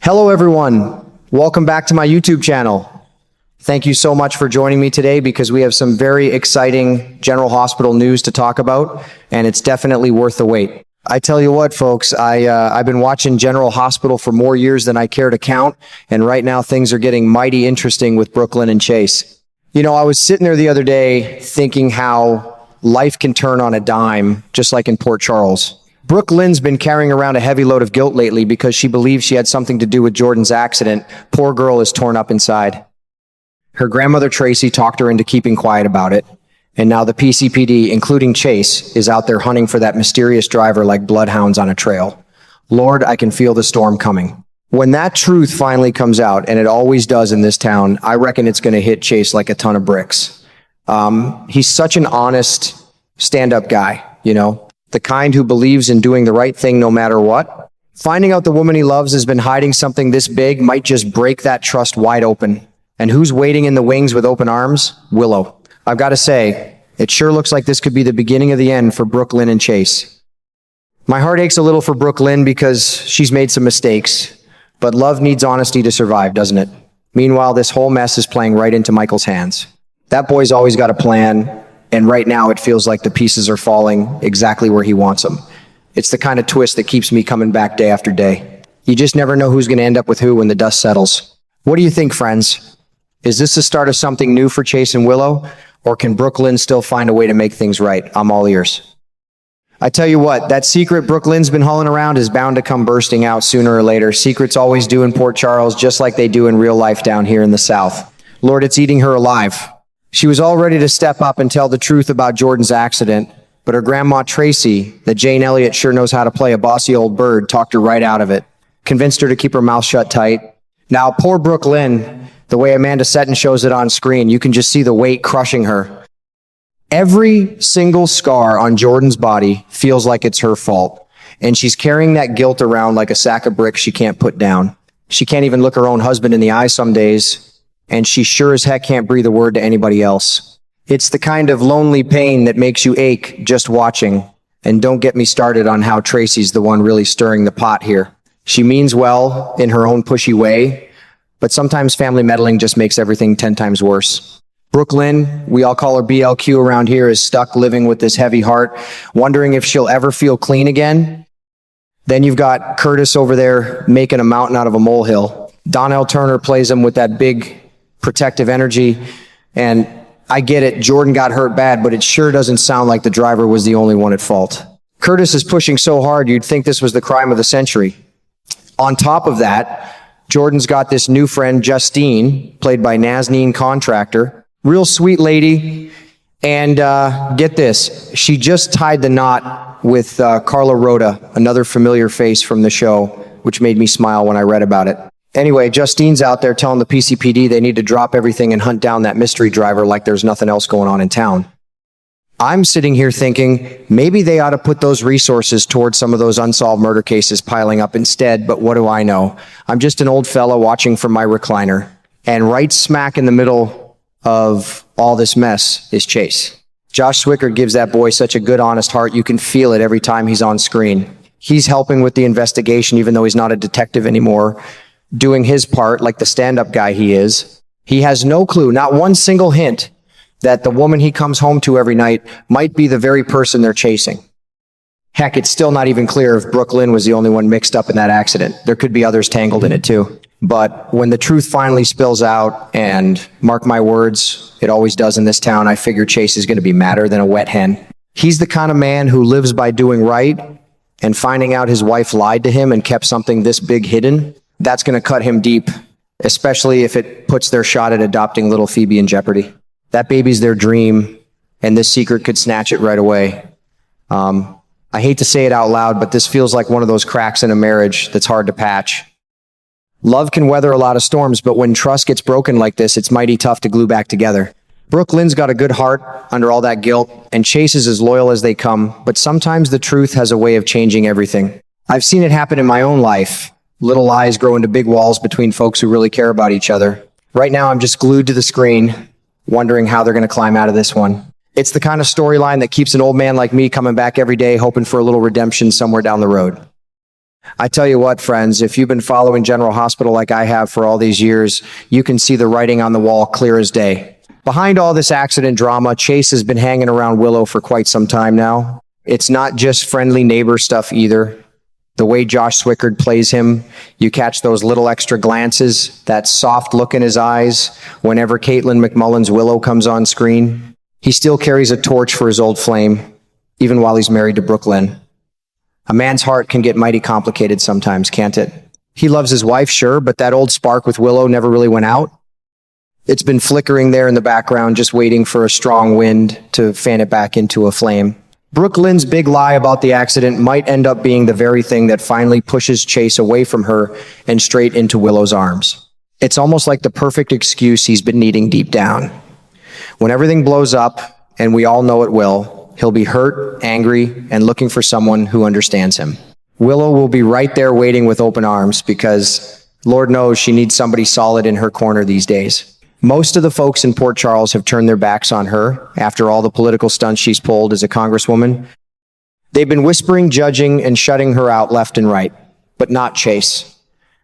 Hello everyone, welcome back to my YouTube channel. Thank you so much for joining me today because we have some very exciting General Hospital news to talk about, and it's definitely worth the wait. I tell you what, folks, I've been watching General Hospital for more years than I care to count, and right now things are getting mighty interesting with Brook Lynn and Chase. You know, I was sitting there the other day thinking how life can turn on a dime, just like in Port Charles. Brook Lynn's been carrying around a heavy load of guilt lately because she believes she had something to do with Jordan's accident. Poor girl is torn up inside. Her grandmother Tracy talked her into keeping quiet about it, and now the PCPD, including Chase, is out there hunting for that mysterious driver like bloodhounds on a trail. Lord, I can feel the storm coming. When that truth finally comes out, and it always does in this town, I reckon it's going to hit Chase like a ton of bricks. He's such an honest, stand-up guy, you know? The kind who believes in doing the right thing no matter what. Finding out the woman he loves has been hiding something this big might just break that trust wide open. And who's waiting in the wings with open arms? Willow. I've got to say, it sure looks like this could be the beginning of the end for Brook Lynn and Chase. My heart aches a little for Brook Lynn because she's made some mistakes, but love needs honesty to survive, doesn't it? Meanwhile, this whole mess is playing right into Michael's hands. That boy's always got a plan. And right now it feels like the pieces are falling exactly where he wants them. It's the kind of twist that keeps me coming back day after day. You just never know who's going to end up with who when the dust settles. What do you think, friends? Is this the start of something new for Chase and Willow? Or can Brook Lynn still find a way to make things right? I'm all ears. I tell you what, that secret Brook Lynn's been hauling around is bound to come bursting out sooner or later. Secrets always do in Port Charles, just like they do in real life down here in the South. Lord, it's eating her alive. She was all ready to step up and tell the truth about Jordan's accident, but her grandma Tracy, that Jane Elliott sure knows how to play a bossy old bird, talked her right out of it, convinced her to keep her mouth shut tight. Now, poor Brook Lynn, the way Amanda Setton shows it on screen, you can just see the weight crushing her. Every single scar on Jordan's body feels like it's her fault, and she's carrying that guilt around like a sack of bricks she can't put down. She can't even look her own husband in the eye some days, and she sure as heck can't breathe a word to anybody else. It's the kind of lonely pain that makes you ache just watching. And don't get me started on how Tracy's the one really stirring the pot here. She means well in her own pushy way, but sometimes family meddling just makes everything 10 times worse. Brook Lynn, we all call her BLQ around here, is stuck living with this heavy heart, wondering if she'll ever feel clean again. Then you've got Curtis over there making a mountain out of a molehill. Donnell Turner plays him with that big protective energy, and I get it, Jordan got hurt bad, but it sure doesn't sound like the driver was the only one at fault. Curtis is pushing so hard you'd think this was the crime of the century. On top of that, Jordan's got this new friend, Justine, played by Nazneen Contractor. Real sweet lady, and get this, she just tied the knot with Carla Rhoda, another familiar face from the show, which made me smile when I read about it. Anyway, Justine's out there telling the PCPD they need to drop everything and hunt down that mystery driver like there's nothing else going on in town. I'm sitting here thinking maybe they ought to put those resources towards some of those unsolved murder cases piling up instead, but what do I know? I'm just an old fella watching from my recliner, and right smack in the middle of all this mess is Chase. Josh Swickard gives that boy such a good, honest heart. You can feel it every time he's on screen. He's helping with the investigation even though he's not a detective anymore, doing his part like the stand-up guy he is. He has no clue, not one single hint, that the woman he comes home to every night might be the very person they're chasing. Heck, it's still not even clear if Brook Lynn was the only one mixed up in that accident. There could be others tangled in it too. But when the truth finally spills out, and mark my words, it always does in this town, I figure Chase is going to be madder than a wet hen. He's the kind of man who lives by doing right, and finding out his wife lied to him and kept something this big hidden, that's going to cut him deep, especially if it puts their shot at adopting little Phoebe in jeopardy. That baby's their dream, and this secret could snatch it right away. I hate to say it out loud, but this feels like one of those cracks in a marriage that's hard to patch. Love can weather a lot of storms, but when trust gets broken like this, it's mighty tough to glue back together. Brook Lynn's got a good heart under all that guilt, and Chase is as loyal as they come, but sometimes the truth has a way of changing everything. I've seen it happen in my own life. Little lies grow into big walls between folks who really care about each other. Right now, I'm just glued to the screen, wondering how they're going to climb out of this one. It's the kind of storyline that keeps an old man like me coming back every day, hoping for a little redemption somewhere down the road. I tell you what, friends, if you've been following General Hospital like I have for all these years, you can see the writing on the wall clear as day. Behind all this accident drama, Chase has been hanging around Willow for quite some time now. It's not just friendly neighbor stuff either. The way Josh Swickard plays him, you catch those little extra glances, that soft look in his eyes whenever Caitlin McMullen's Willow comes on screen. He still carries a torch for his old flame, even while he's married to Brook Lynn. A man's heart can get mighty complicated sometimes, can't it? He loves his wife, sure, but that old spark with Willow never really went out. It's been flickering there in the background, just waiting for a strong wind to fan it back into a flame. Brook Lynn's big lie about the accident might end up being the very thing that finally pushes Chase away from her and straight into Willow's arms. It's almost like the perfect excuse he's been needing deep down. When everything blows up, and we all know it will, he'll be hurt, angry, and looking for someone who understands him. Willow will be right there waiting with open arms because Lord knows she needs somebody solid in her corner these days. Most of the folks in Port Charles have turned their backs on her after all the political stunts she's pulled as a congresswoman. They've been whispering, judging, and shutting her out left and right, but not Chase.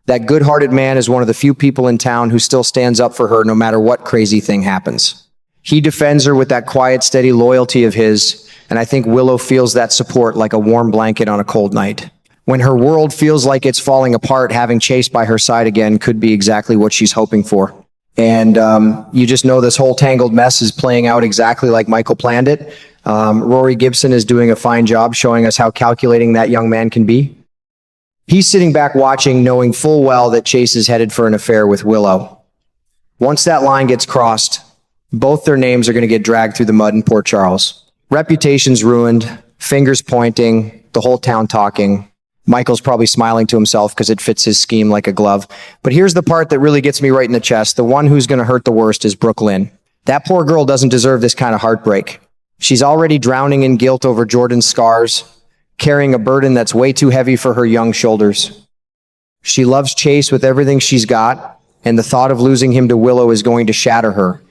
That good-hearted man is one of the few people in town who still stands up for her no matter what crazy thing happens. He defends her with that quiet, steady loyalty of his, and I think Willow feels that support like a warm blanket on a cold night. When her world feels like it's falling apart, having Chase by her side again could be exactly what she's hoping for. And you just know this whole tangled mess is playing out exactly like Michael planned it. Rory Gibson is doing a fine job showing us how calculating that young man can be. He's sitting back watching, knowing full well that Chase is headed for an affair with Willow. Once that line gets crossed, both their names are going to get dragged through the mud in Port Charles. Reputation's ruined, fingers pointing, the whole town talking. Michael's probably smiling to himself because it fits his scheme like a glove. But here's the part that really gets me right in the chest. The one who's going to hurt the worst is Brook Lynn. That poor girl doesn't deserve this kind of heartbreak. She's already drowning in guilt over Jordan's scars, carrying a burden that's way too heavy for her young shoulders. She loves Chase with everything she's got, and the thought of losing him to Willow is going to shatter her.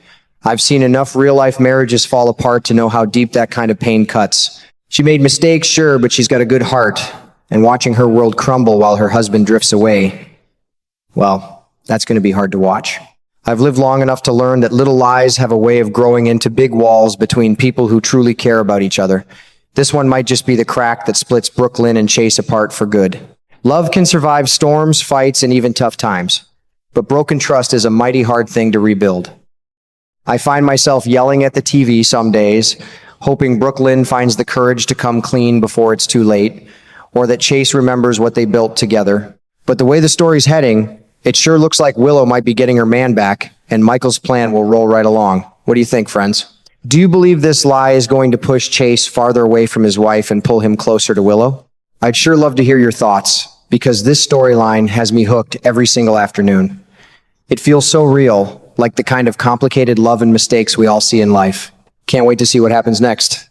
I've seen enough real-life marriages fall apart to know how deep that kind of pain cuts. She made mistakes, sure, but she's got a good heart. And watching her world crumble while her husband drifts away, well, that's going to be hard to watch. I've lived long enough to learn that little lies have a way of growing into big walls between people who truly care about each other. This one might just be the crack that splits Brook Lynn and Chase apart for good. Love can survive storms, fights, and even tough times. But broken trust is a mighty hard thing to rebuild. I find myself yelling at the TV some days, hoping Brook Lynn finds the courage to come clean before it's too late, or that Chase remembers what they built together. But the way the story's heading, it sure looks like Willow might be getting her man back, and Michael's plan will roll right along. What do you think, friends? Do you believe this lie is going to push Chase farther away from his wife and pull him closer to Willow? I'd sure love to hear your thoughts, because this storyline has me hooked every single afternoon. It feels so real, like the kind of complicated love and mistakes we all see in life. Can't wait to see what happens next.